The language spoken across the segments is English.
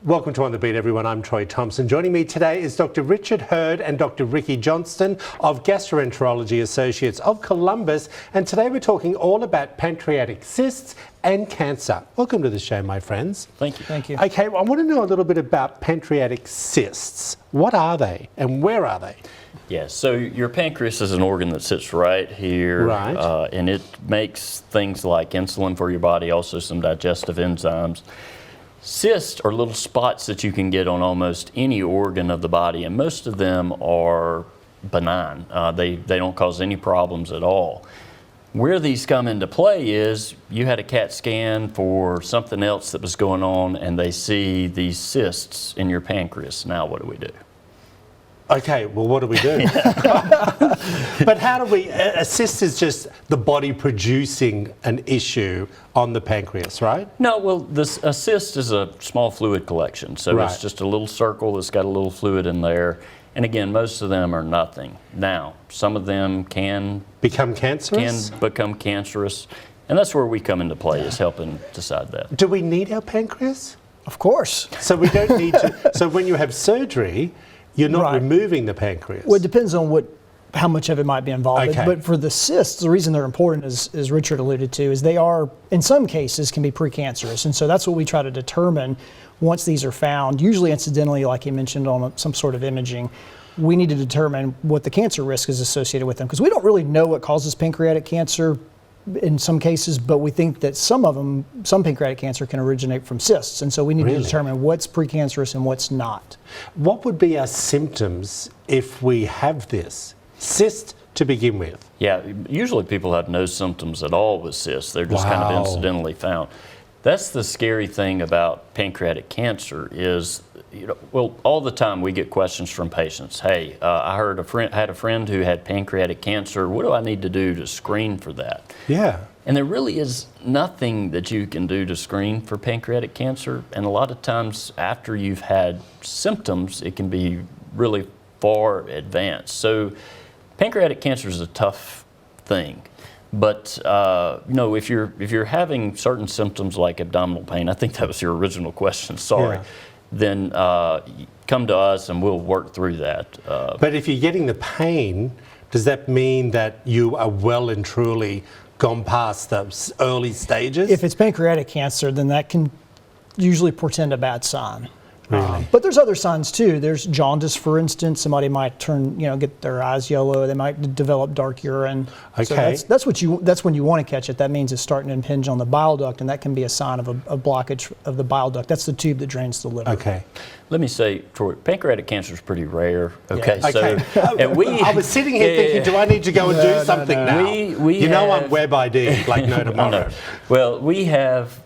Welcome to On the Beat, everyone. I'm Troy Thompson. Joining me today is Dr. Richard Hurd and Dr. Ricky Johnston of Gastroenterology Associates of Columbus. And today we're talking all about pancreatic cysts and cancer. Welcome to the show, my friends. Thank you. Thank you. Okay, well, I want to know a little bit about pancreatic cysts. What are they and where are they? Yes, so your pancreas is an organ that sits right here, Right. And it makes things like insulin for your body, also some digestive enzymes. Cysts are little spots that you can get on almost any organ of the body, and most of them are benign. They don't cause any problems at all. Where these come into play is you had a CAT scan for something else that was going on, and they see these cysts in your pancreas. Now what do we do? Okay, well, what do we do? But how do we, a cyst is just the body producing an issue on the pancreas, right? No, well, a cyst is a small fluid collection. So Right. It's just a little circle that's got a little fluid in there. And again, most of them are nothing. Now, some of them can Become cancerous? become cancerous. And that's where we come into play, is helping decide that. Do we need our pancreas? Of course. So we don't need to, so when you have surgery, you're not Right. removing the pancreas? Well, it depends on how much of it might be involved. Okay. But for the cysts, the reason they're important, as Richard alluded to, is they are, in some cases, can be precancerous. And so that's what we try to determine once these are found, usually incidentally, like you mentioned, on some sort of imaging. We need to determine what the cancer risk is associated with them, because we don't really know what causes pancreatic cancer in some cases, but we think that some pancreatic cancer can originate from cysts. And so we need to determine what's precancerous and what's not. What would be our symptoms if we have this cyst to begin with? Yeah, usually people have no symptoms at all with cysts. They're just kind of Wow. incidentally found. That's the scary thing about pancreatic cancer is, well, all the time we get questions from patients. Hey, I had a friend who had pancreatic cancer. What do I need to do to screen for that? Yeah. And there really is nothing that you can do to screen for pancreatic cancer. And a lot of times after you've had symptoms, it can be really far advanced. So pancreatic cancer is a tough thing. But if you're having certain symptoms like abdominal pain, I think that was your original question, sorry, Yeah. then come to us and we'll work through that. But if you're getting the pain, does that mean that you are well and truly gone past the early stages? If it's pancreatic cancer, then that can usually portend a bad sign. Really? But there's other signs too. There's jaundice, for instance. Somebody might get their eyes yellow. They might develop dark urine. Okay. So that's when you want to catch it. That means it's starting to impinge on the bile duct, and that can be a sign of a blockage of the bile duct. That's the tube that drains the liver. Okay. Let me say, Troy, pancreatic cancer is pretty rare. Okay, Yeah. so Okay. and I was sitting here thinking, do I need to go and do something now? I'm web ID, like no tomorrow. Well, we have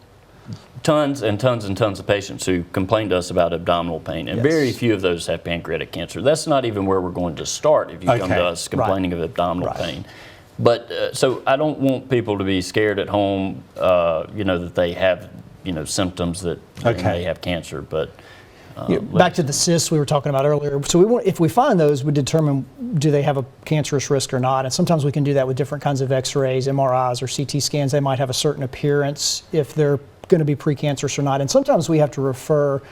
tons and tons and tons of patients who complain to us about abdominal pain, and very few of those have pancreatic cancer. That's not even where we're going to start if you come to us complaining of abdominal pain. But so I don't want people to be scared at home, that they have, symptoms that they have cancer. But back to the cysts we were talking about earlier. So if we find those, we determine do they have a cancerous risk or not. And sometimes we can do that with different kinds of X-rays, MRIs, or CT scans. They might have a certain appearance if they're going to be precancerous or not. And sometimes we have to refer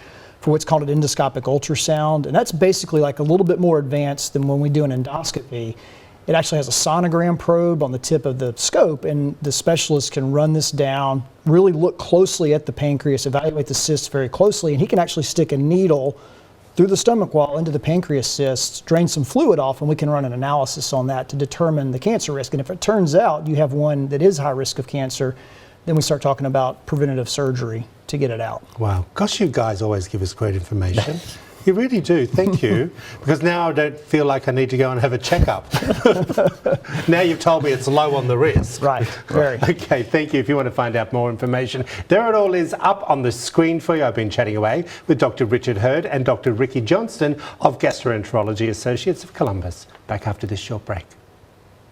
for what's called an endoscopic ultrasound. And that's basically like a little bit more advanced than when we do an endoscopy. It actually has a sonogram probe on the tip of the scope, and the specialist can run this down, really look closely at the pancreas, evaluate the cysts very closely, and he can actually stick a needle through the stomach wall into the pancreas cysts, drain some fluid off, and we can run an analysis on that to determine the cancer risk. And if it turns out you have one that is high risk of cancer, then we start talking about preventative surgery to get it out. Wow. Gosh, you guys always give us great information. You really do. Thank you. Because now I don't feel like I need to go and have a checkup. Now you've told me it's low on the risk. Right. Very. Okay, thank you. If you want to find out more information, there it all is up on the screen for you. I've been chatting away with Dr. Richard Hurd and Dr. Ricky Johnston of Gastroenterology Associates of Columbus. Back after this short break.